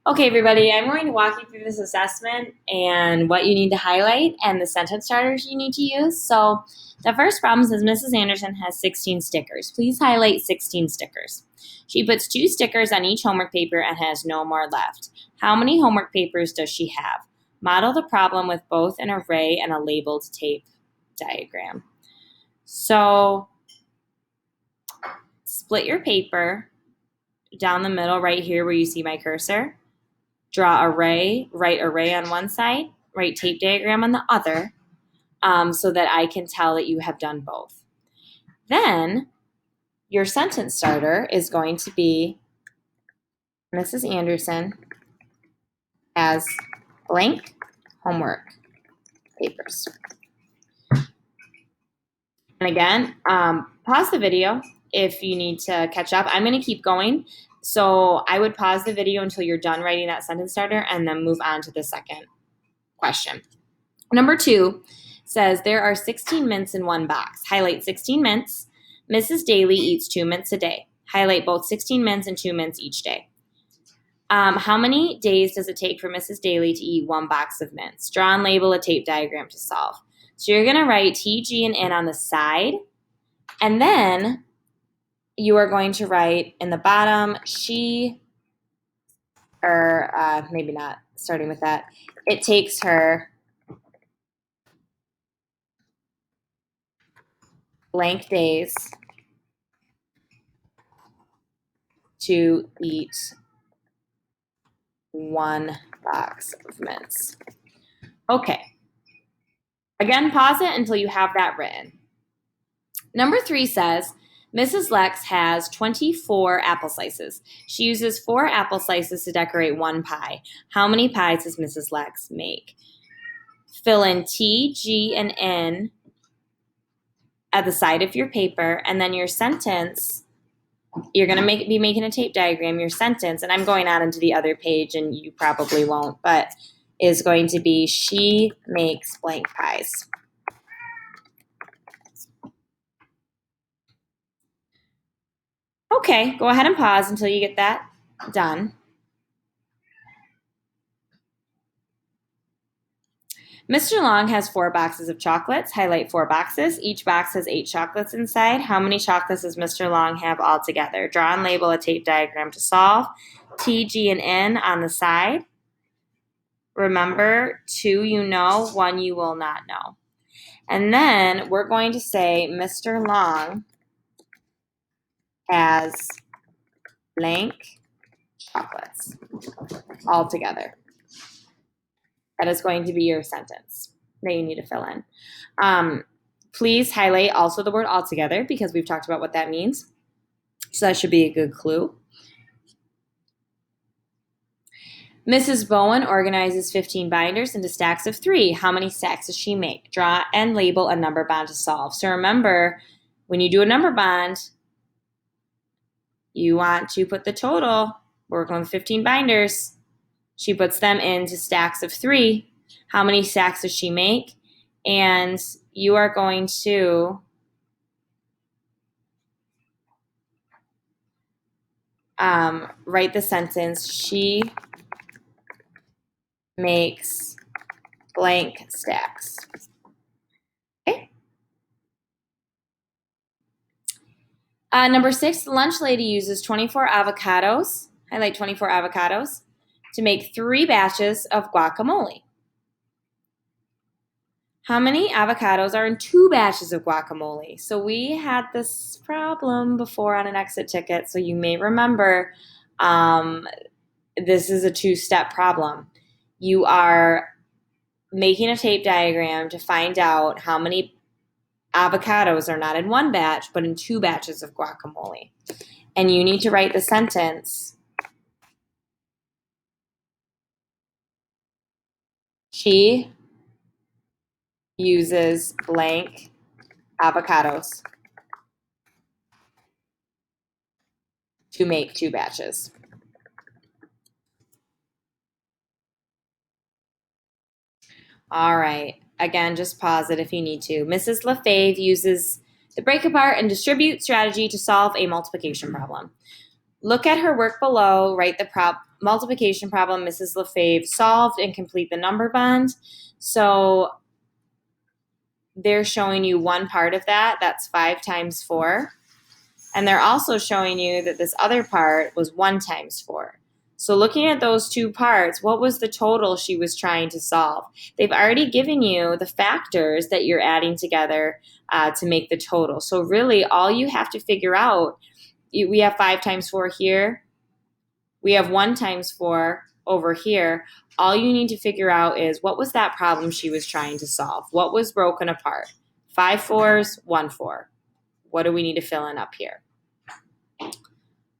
Okay, everybody, I'm going to walk you through this assessment and what you need to highlight and the sentence starters you need to use. So, the first problem says Mrs. Anderson has 16 stickers. Please highlight 16 stickers. She puts 2 stickers on each homework paper and has no more left. How many homework papers does she have? Model the problem with both an array and a labeled tape diagram. So, split your paper down the middle right here where you see my cursor. Draw array, write array on one side, write tape diagram on the other, so that I can tell that you have done both. Then your sentence starter is going to be Mrs. Anderson has blank homework papers. And again, pause the video if you need to catch up. I'm going to keep going. So I would pause the video until you're done writing that sentence starter and then move on to the second question. Number 2 says there are 16 mints in one box. Highlight 16 mints. Mrs. Daly eats 2 mints a day. Highlight both 16 mints and 2 mints each day. How many days does it take for Mrs. Daly to eat 1 box of mints? Draw and label a tape diagram to solve. So you're going to write T, G, and N on the side. And then you are going to write in the bottom, she, or maybe not, starting with that. It takes her blank days to eat 1 box of mints. Okay. Again, pause it until you have that written. Number 3 says, Mrs. Lex has 24 apple slices. She uses 4 apple slices to decorate 1 pie. How many pies does Mrs. Lex make? Fill in T, G, and N at the side of your paper, and then your sentence, you're going to be making a tape diagram. Your sentence, and I'm going on into the other page, and you probably won't, but is going to be she makes blank pies. Okay, go ahead and pause until you get that done. Mr. Long has 4 boxes of chocolates. Highlight 4 boxes. Each box has 8 chocolates inside. How many chocolates does Mr. Long have altogether? Draw and label a tape diagram to solve. T, G, and N on the side. Remember, 2 you know, 1 you will not know. And then we're going to say Mr. Long has blank chocolates all together. That is going to be your sentence that you need to fill in. Please highlight also the word altogether because we've talked about what that means. So that should be a good clue. Mrs. Bowen organizes 15 binders into stacks of 3. How many stacks does she make? Draw and label a number bond to solve. So remember, when you do a number bond, you want to put the total. We're working with 15 binders. She puts them into stacks of 3. How many stacks does she make? And you are going to write the sentence, she makes blank stacks. Okay. Number 6, the lunch lady uses 24 avocados. Highlight 24 avocados to make 3 batches of guacamole. How many avocados are in 2 batches of guacamole? So we had this problem before on an exit ticket, so you may remember this is a 2-step problem. You are making a tape diagram to find out how many avocados are not in 1 batch, but in 2 batches of guacamole. And you need to write the sentence, she uses blank avocados to make 2 batches. All right. Again, just pause it if you need to. Mrs. LaFave uses the break apart and distribute strategy to solve a multiplication problem. Look at her work below, write the multiplication problem Mrs. Lefebvre solved, and complete the number bond. So they're showing you one part of that. That's 5 times 4. And they're also showing you that this other part was 1 times 4. So looking at those two parts, what was the total she was trying to solve? They've already given you the factors that you're adding together to make the total. So really, all you have to figure out, we have 5 times 4 here. We have 1 times 4 over here. All you need to figure out is what was that problem she was trying to solve? What was broken apart? 5 fours, 1 4. What do we need to fill in up here?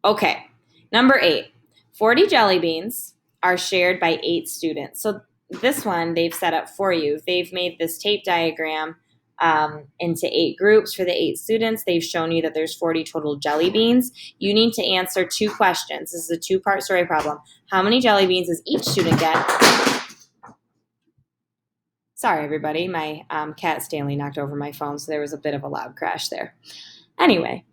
Okay, number 8. 40 jelly beans are shared by 8 students. So this one they've set up for you. They've made this tape diagram into 8 groups for the 8 students. They've shown you that there's 40 total jelly beans. You need to answer 2 questions. This is a 2-part story problem. How many jelly beans does each student get? Sorry, everybody. My cat Stanley knocked over my phone, so there was a bit of a loud crash there. Anyway,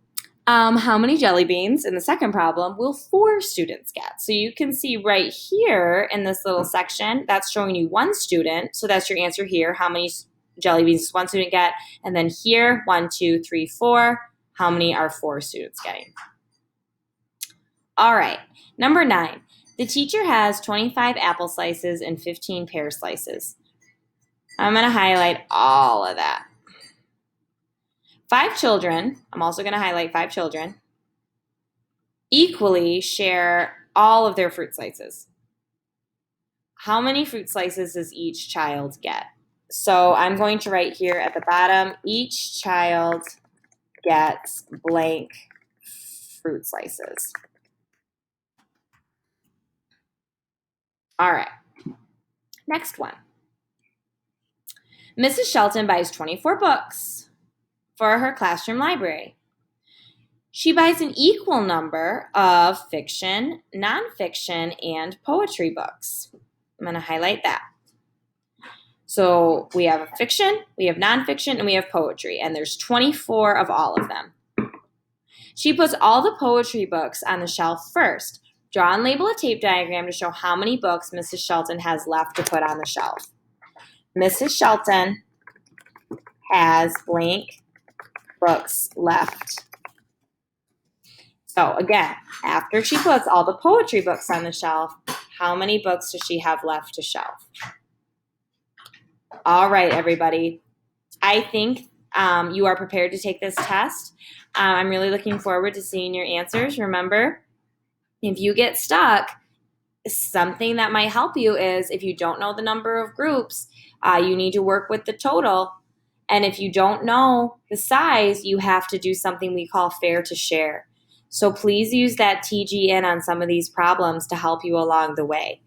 how many jelly beans in the second problem will 4 students get? So you can see right here in this little section, that's showing you 1 student. So that's your answer here. How many jelly beans does 1 student get? And then here, 1, 2, 3, 4. How many are 4 students getting? All right, number 9. The teacher has 25 apple slices and 15 pear slices. I'm going to highlight all of that. 5 children, I'm also going to highlight 5 children, equally share all of their fruit slices. How many fruit slices does each child get? So I'm going to write here at the bottom, each child gets blank fruit slices. All right, next one. Mrs. Shelton buys 24 books for her classroom library. She buys an equal number of fiction, nonfiction, and poetry books. I'm going to highlight that. So we have fiction, we have nonfiction, and we have poetry, and there's 24 of all of them. She puts all the poetry books on the shelf first. Draw and label a tape diagram to show how many books Mrs. Shelton has left to put on the shelf. Mrs. Shelton has blank books left. So again, after she puts all the poetry books on the shelf, how many books does she have left to shelf? All right, everybody. I think you are prepared to take this test. I'm really looking forward to seeing your answers. Remember, if you get stuck, something that might help you is if you don't know the number of groups, you need to work with the total. And if you don't know the size, you have to do something we call fair to share. So please use that TG in on some of these problems to help you along the way.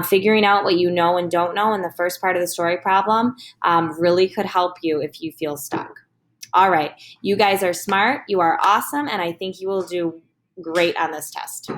Figuring out what you know and don't know in the first part of the story problem really could help you if you feel stuck. All right, you guys are smart, you are awesome, and I think you will do great on this test.